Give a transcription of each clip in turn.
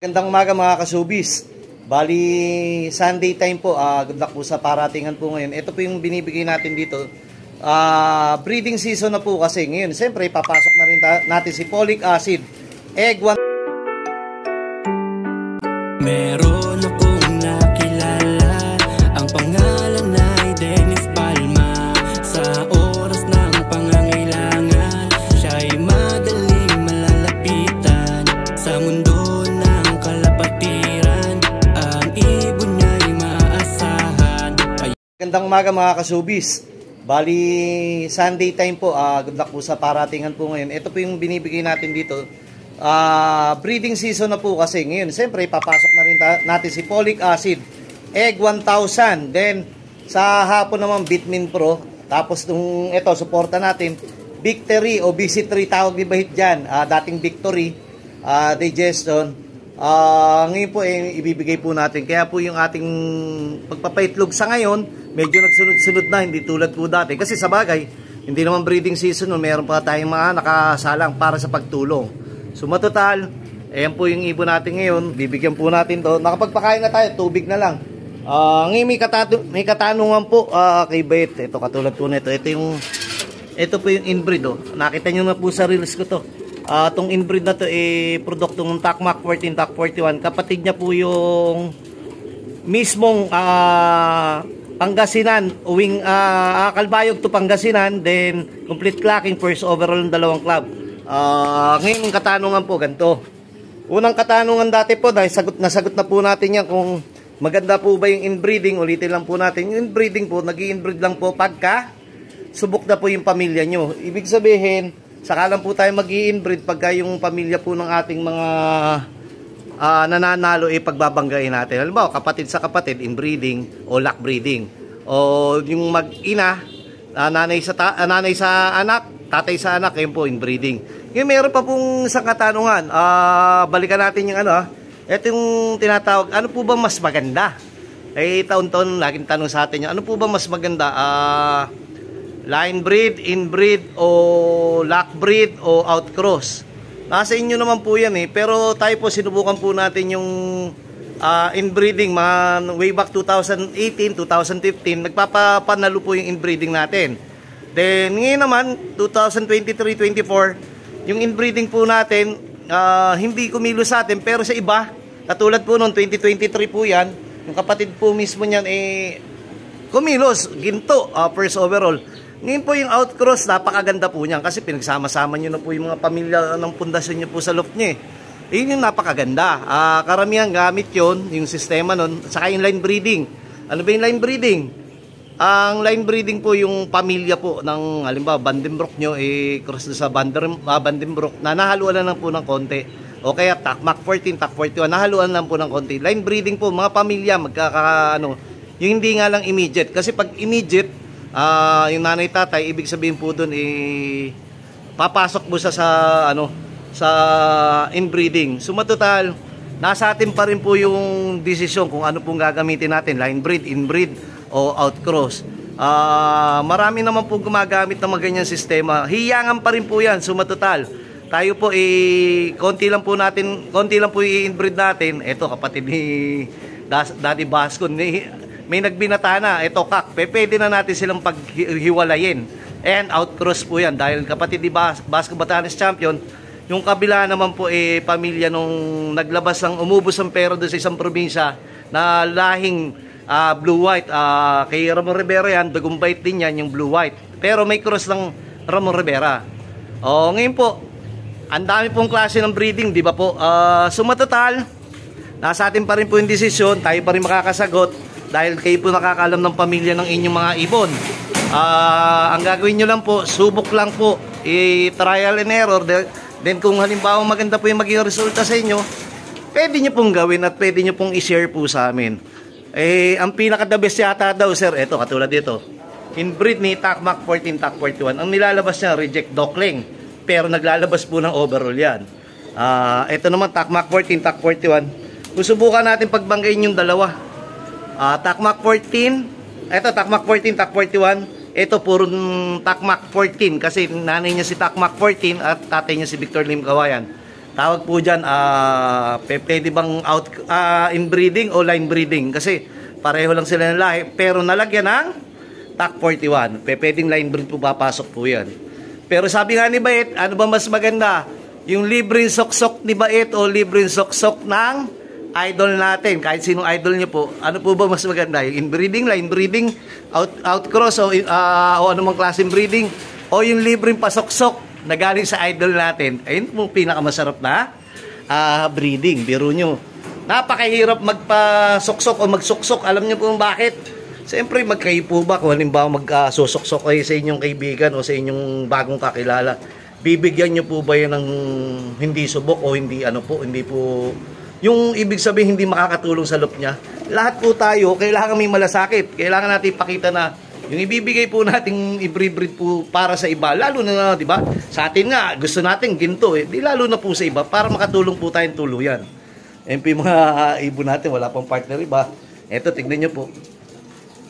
Magandang umaga mga kasubis. Bali, Sunday time po. Good luck po sa paratingan po ngayon. Ito po yung binibigay natin dito. Breeding season na po kasi ngayon. Siyempre, papasok na rin natin si folic acid. Egg 1. Meron akong nakilala, ang pangalan ay Dennis Palma. Sa oras ng pangangailangan, siya'y madaling malalapitan. Sa mundo ng kalapatiran, ang ibon niya'y maaasahan. Magandang umaga mga kasubis. Bali, Sunday time po. Good luck po sa paratingan po ngayon. Ito po yung binibigay natin dito. Breeding season na po kasi ngayon. Siyempre, papasok na rin natin si folic acid. Egg 1,000. Then, sa hapon naman, Bitmin Pro. Tapos, ito, suporta natin. Victory o BC3 tawag ni Bahit dyan. Dating Victory. Digestion. Ngayon po, ibibigay po natin. Kaya po yung ating pagpapaitlog sa ngayon, medyo nagsunod-sunod na. Hindi tulad po dati. Kasi sa bagay, hindi naman breeding season. Meron pa tayong mga nakasalang para sa pagtulong. So matotal, ayan po yung ibon natin ngayon. Bibigyan po natin to. Nakapagpakain na tayo, tubig na lang. Ngayon may katanungan po kay Beth. Ito katulad po nito. Ito po yung inbreed. Nakita nyo na po sa reels ko to. Itong inbreed na to produkto ng Takmak 14, Tak 41. Kapatid niya po yung mismong Pangasinan, uwing Kalbayog to Pangasinan. Then complete clacking, first overall ng dalawang club. Ngayon yung katanungan po ganito. Unang katanungan dati po, dahil nasagot na po natin yan kung maganda po ba yung inbreeding. Ulitin lang po natin, yung inbreeding po, nag-i-inbreed lang po pagka subok na po yung pamilya nyo. Ibig sabihin, saka lang po tayo mag-i-inbreed pagka yung pamilya po ng ating mga nananalo pagbabanggain natin. Halimbawa, kapatid sa kapatid, inbreeding o lock breeding. O yung mag-ina, nanay sa anak, tatay sa anak, yun po, inbreeding. Ngayon, meron pa pong isang katanungan. Balikan natin yung ito yung tinatawag, ano po ba mas maganda? Taon-taon, laging tanong sa atin yan, ano po ba mas maganda? Line breed, inbreed, o lock breed, o outcross? Nasa inyo naman po yan pero tayo po, sinubukan po natin yung inbreeding, way back 2018, 2015, nagpapanalo po yung inbreeding natin. Then, ngayon naman, 2023-24, yung inbreeding po natin, hindi kumilos sa atin, pero sa iba, katulad po noong 2023 po yan, yung kapatid po mismo niyan, kumilos, ginto, first overall. Ngayon po yung outcross, napakaganda po niyan, kasi pinagsama-sama nyo na po yung mga pamilya ng pundasyon nyo po sa loft nyo Yun yung napakaganda. Karamihan gamit yon yung sistema nun, saka yung line breeding. Ano ba yung line breeding? Ang line breeding po yung pamilya po ng halimbawa Vandenbroek nyo cross sa Vandenbroek na nahaluan lang po ng konti, o kaya Takmak 14, Tak 41 nahaluan lang po ng konti. Line breeding po mga pamilya yung hindi nga lang immediate, kasi pag immediate yung nanay tatay, ibig sabihin po doon papasok mo sa inbreeding. So matotal, nasa atin pa rin po yung desisyon kung ano pong gagamitin natin, line breed, inbreed o outcross. Marami naman po gumagamit ng mga ganyang sistema. Hiyangan pa rin po yan. So matotal, tayo po konti lang po i-inbreed natin. Ito kapatid ni Daddy Bascon, may nagbinata na. Ito kak, pwede na natin silang paghiwalayin. And outcross po yan dahil kapatid ni Basco Batanes Champion. Yung kabila naman po pamilya nung naglabas umubos ang pera doon sa isang probinsya na lahing blue-white. Kay Ramon Rivera yan, dagumbait din yan yung blue-white. Pero may cross ng Ramon Rivera. Ngayon po, ang dami pong klase ng breeding, di ba po? Sumatotal, nasa atin pa rin po yung desisyon, tayo pa rin makakasagot dahil kayo po nakakalam ng pamilya ng inyong mga ibon. Ang gagawin nyo lang po, subok lang po, trial and error. Then kung halimbawa maganda po yung magiging resulta sa inyo, pwede nyo pong gawin at pwede nyo pong i-share po sa amin. Ang pinaka-the best yata daw, sir, ito, katulad dito. Inbreed ni Takmak 14, Tak 41. Ang nilalabas niya, reject Dockling. Pero naglalabas po ng overall yan. Ito naman, Takmak 14, Tak 41. Susubukan natin pagbanggain yung dalawa. Takmak 14, ito, Takmak 14, Tak 41. Ito puro Takmak 14 kasi nanay niya si Takmak 14 at tatay niya si Victor Lim Kawayan. Tawag po dyan, pwede bang inbreeding o line breeding? Kasi pareho lang sila ng lahi, pero nalagyan ng TAC 41. Pwedeng line breed po, papasok po yan. Pero sabi nga ni Bait, ano ba mas maganda? Yung libreng soksok ni Bait o libreng soksok ng idol natin? Kahit sinong idol nyo po, ano po ba mas maganda? Yung inbreeding, line breeding, outcross o anumang klaseng breeding? O yung libreng pasoksok na galing sa idol natin? Ayun po pinakamasarap na breeding. Biro nyo, napakahirap magpasoksok o magsuksok. Alam nyo po bakit? Siyempre, magkayo po ba kung halimbawa magsusuksok kayo sa inyong kaibigan o sa inyong bagong kakilala, bibigyan nyo po ba yan ng hindi subok o hindi hindi po, yung ibig sabihin hindi makakatulong sa loop niya? Lahat po tayo, kailangan may malasakit. Kailangan natin ipakita na yung ibibigay po nating i-breed po para sa iba, lalo na, di ba? Sa atin nga, gusto natin ginto di lalo na po sa iba, para makatulong po tayong tuluyan. Ayun po yung mga ibon natin, wala pang partner iba. Eto, tignan nyo po.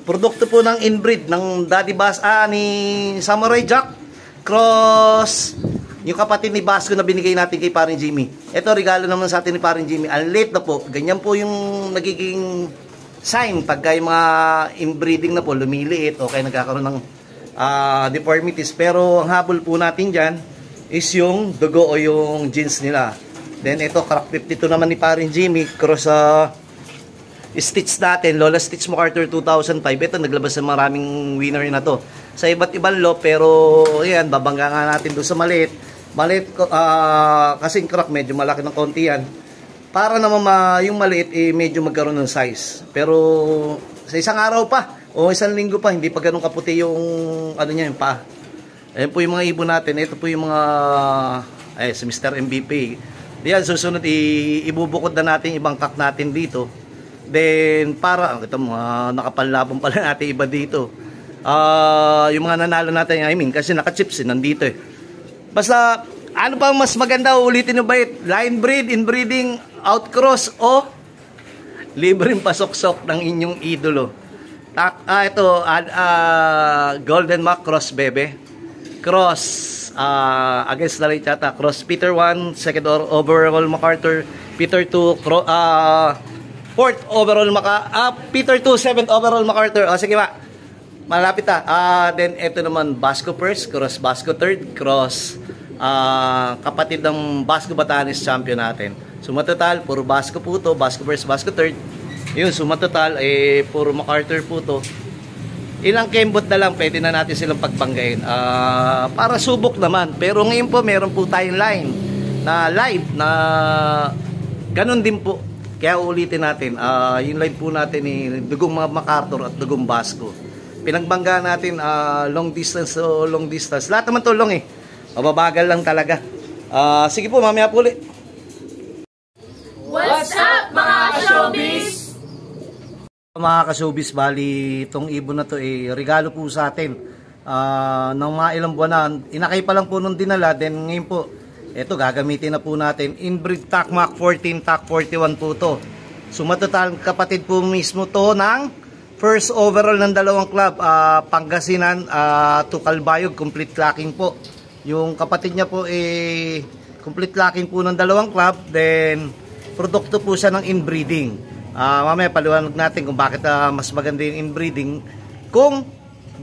Produkto po ng inbreed ng Daddy Bass, ni Samurai Jack, cross, yung kapatid ni Basco na binigay natin kay Paring Jimmy. Eto, regalo naman sa atin ni Paring Jimmy. Ang late na po, ganyan po yung nagiging sign pagka yung mga inbreeding na po lumiliit o kaya nagkakaroon ng deformities. Pero ang habol po natin dyan is yung dugo o yung genes nila. Then ito, crack 52 naman ni Paring Jimmy, cross stitch natin, Lola Stitch MacArthur 2005. Ito, naglabas ng maraming winner na to sa iba't ibang lot, pero ayan, babangga nga natin doon sa maliit kasing crack, medyo malaki ng konti yan, para naman yung maliit medyo magkaroon ng size. Pero sa isang araw pa o isang linggo pa, hindi pa ganun kaputi yung niya, yung paa. Ayan po yung mga ibon natin. Ito po yung mga si Mr. MVP. Diyan, susunod ibubukod na natin ibang kak natin dito. Then para ito, mga nakapanlabong pala natin iba dito. Yung mga nanalo natin, kasi naka-chips nandito Basta ano pa mas maganda, ulitin nyo ba line breed, inbreeding, outcross o libreng pasoksok ng inyong idolo? Ito, Golden Mac Cross Bebe. Cross, against the light yata. Cross Peter 1, second overall MacArthur. Peter 2, fourth overall Peter 2, seventh overall MacArthur. Sige ba, malapit then ito naman, Basco first, cross Basco third, cross kapatid ng Basco Batanes champion natin. Sumatotal, puro Basco po to, Basco first, Basco third. Yun, sumatotal, puro MacArthur po to. Ilang kembot na lang, pwede na natin silang pagbanggain. Para subok naman. Pero ngayon po, meron po tayong line na live na ganun din po. Kaya ulitin natin, yung live po natin dugong mga MacArthur at dugong Basco. Pinagbangga natin long distance o long distance. Lahat naman to long mababagal lang talaga. Sige po, mamaya po ulit. What's up mga ka-showbiz? Mga ka-showbiz, bali itong ibon na to regalo po sa atin ng mga ilang buwan na. Inakay pa lang po nung dinala, then ngayon po ito gagamitin na po natin. Inbreed TAC Mac 14, TAC 41 po to. Sumatotal kapatid po mismo to ng first overall ng dalawang club, Pangasinan to Calbayog, complete locking po. Yung kapatid niya po complete locking po ng dalawang club, then produkto po siya ng inbreeding. Mamaya paliwanag natin kung bakit mas maganda yung inbreeding kung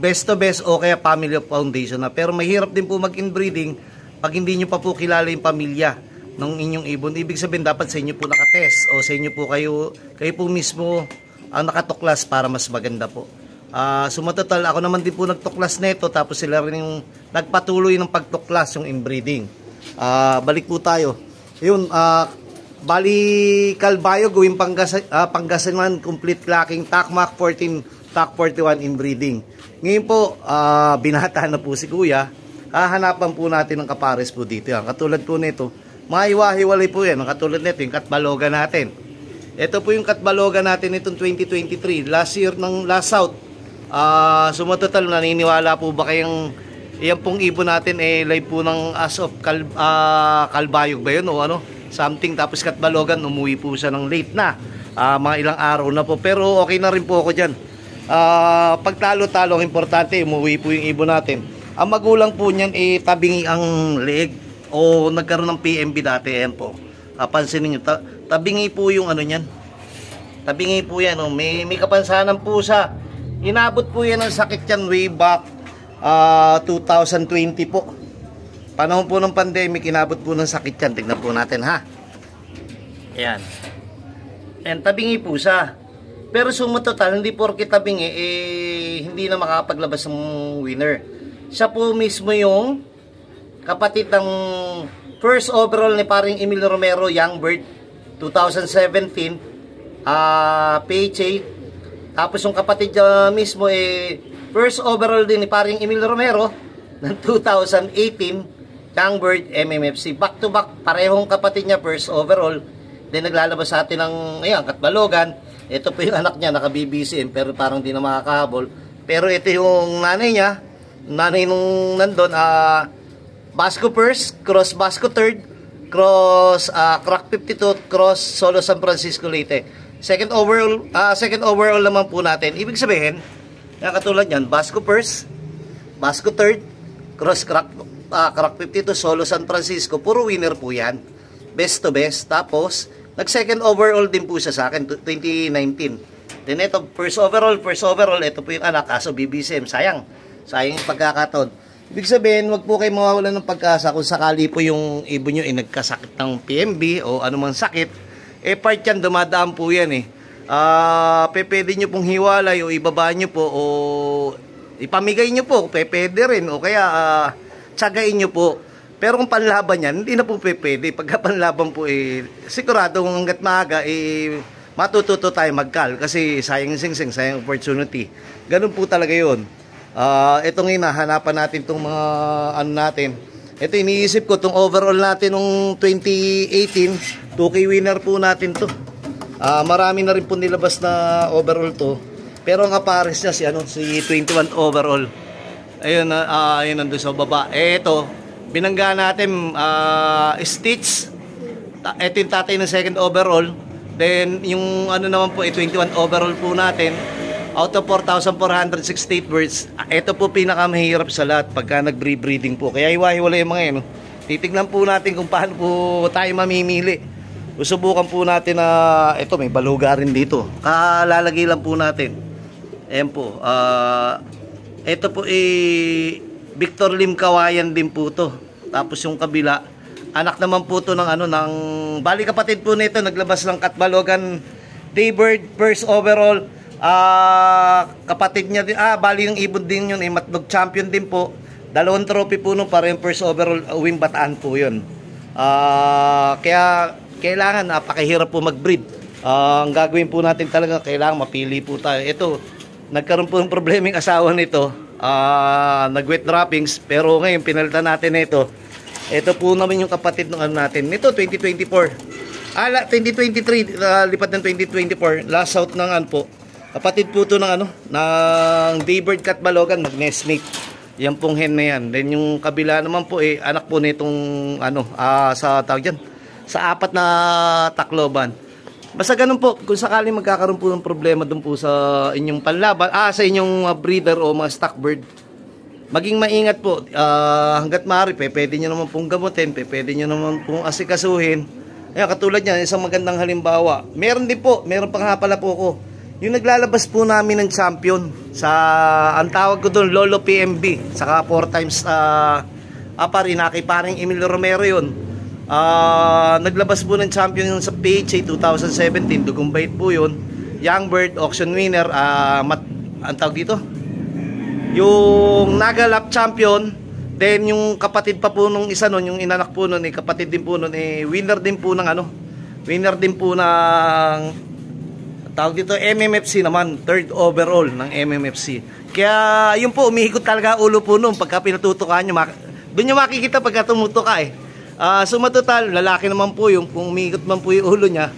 best to best o kaya family of foundation na. Pero mahirap din po mag-inbreeding pag hindi nyo pa po kilala yung pamilya ng inyong ibon. Ibig sabihin dapat sa inyo po nakatest o sa inyo po kayo po mismo ang nakatuklas para mas maganda po. Sumatotal, ako naman din po nagtuklas nito, tapos sila rin yung nagpatuloy ng pagtuklas yung inbreeding. Balik po tayo. Yun, bali Calbayog, gawing Pangasinan, complete locking, TAC Mac 14, TAC 41 inbreeding. Ngayon po, binata na po si Kuya. Hahanapan po natin ng kapares po dito. Yan. Katulad po nito, maiwahiwalay po yan. Katulad nito, yung Katbaloga natin. Ito po yung Katbaloga natin itong 2023. Last year ng last out. Sumatotal, naniniwala po ba kayang yan pong ibon natin live po ng as of Calbayog ba yun o ano? Something, tapos Katbalogan, umuwi po siya ng late na. Mga ilang araw na po. Pero okay na rin po ako dyan. Pag talo-talo, importante, umuwi po yung ibon natin. Ang magulang po niyan tabingi ang leeg. o nagkaroon ng PMB dati, ayan po. Pansinin nyo, tabingi po yung ano niyan. Tabingi po yan, oh. May kapansanan po siya. Inabot po yan ng sakit yan way back 2020 po. Panahon po ng pandemic, inabot po ng sakit yan. Tignan po natin, ha. Ayan. And tabingi po siya. Pero sumutotal, hindi porke tabingi, hindi na makapaglabas ng winner. Siya po mismo yung kapatid ng first overall ni paring Emil Romero, Young Bird, 2017, PHA. Tapos yung kapatid niya mismo, first overall din ni paring Emil Romero, ng 2018, Young Bird, MMFC. Back to back, parehong kapatid niya, first overall. Then naglalabas sa atin ng, ayan, Katbalogan. Ito po yung anak niya, naka-BBCM, pero parang di na makakahabol. Pero ito yung nanay niya, nanay nung nandun, Basco first, cross Basco third, cross Crack 52, cross Solo San Francisco Leyte. Second overall naman po natin. Ibig sabihin, katulad yan, Basco first, Basco third, cross Crack 52, Solo San Francisco. Puro winner po yan. Best to best. Tapos, nag-second overall din po siya sa akin, 2019. Then ito, first overall, ito po yung anak, kaso BBCM. Sayang yung pagkakataon. Ibig sabihin, wag po kayo mawawalan ng pag-asa kung sakali po yung ibon nyo nagkasakit ng PMB o anumang sakit. Part yan, dumadaan po yan pwede nyo pong hiwalay o ibaba nyo po o ipamigay nyo po, pwede rin o kaya tsagain nyo po. Pero kung panlaban yan, hindi na po pwede. Pagka panlaban po, sigurado kung hanggat maaga, matututo tayo magkal. Kasi sayang sing-sing, sayang opportunity. Ganun po talaga yun. Itong hinahanapan natin itong mga ano natin. Ito iniisip ko, itong overall natin nung 2018, 2K winner po natin to. Marami na rin po nilabas na overall to. Pero ang aparis niya si 21 overall. Ayun, ayun nandun sa baba. Ito, binangga natin Stitch. Ito yung tatay ng second overall. Then yung ano naman po 21 overall po natin. Out of 4,468 birds, ito po pinakamahirap sa lahat pagka nag-breeding po. Kaya iwahiwalay yung mga yan. Titignan po natin kung paano po tayo mamimili. Susubukan po natin na ito may baluga rin dito. Kalalagay lang po natin. Ayan po. Ito po Victor Lim Kawayan din po to. Tapos yung kabila, anak naman po to ng ng bali kapatid po nito, naglabas ng Katbalogan Daybird first overall. Kapatid niya din, bali yung ibon din yun, Matnog champion din po. 2 trophy po nung parang first overall wing Bataan po yun. Kaya kailangan napakahirap po mag-breed. Ang gagawin po natin talaga, kailangan mapili po tayo. Ito, nagkaroon po ng problema yung asawa nito. Nag-wet droppings, pero ngayon pinalitan natin ito. Ito po naman yung kapatid ng natin. Ito 2024. 2023 lipat ng 2024. Last out ng po. Kapatid po ito ng ng Daybird Katbalogan, mag-nestmate. Yan pong hen na yan. Then yung kabila naman po anak po nitong sa tawag dyan, sa 4 na Tacloban. Basta ganun po, kung sakaling magkakaroon po ng problema dun po sa inyong panlaban, sa inyong breeder o mga stock bird, maging maingat po. Hanggat maaari, pwede nyo naman pong gamutin, pwede nyo naman pong asikasuhin. Katulad yan, isang magandang halimbawa. Meron pang pala po ko. Yung naglalabas po namin ng champion sa, ang tawag ko doon, Lolo PMB, saka 4 times Rinaki, paring Emil Romero yun. Naglabas po ng champion sa PHA 2017, Dugong Bait po yun. Young Bird, auction winner, ang tawag dito, yung Nagalap champion. Then yung kapatid pa po nung isa nun, yung inanak po nun, kapatid din po nun, winner din po ng winner din po ng tawag dito, MMFC naman, 3rd overall ng MMFC. Kaya yun po, umihikot talaga ulo po nun pagka pinatutukan nyo. Doon nyo makikita pagka tumutuka Sumatotal, lalaki naman po yung, kung umihikot man po yung ulo niya,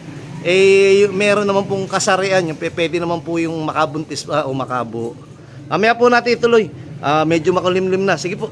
meron naman pong kasarian yung pwede naman po yung makabuntis o makabo. Mamaya po natin ituloy. Medyo makulimlim na. Sige po.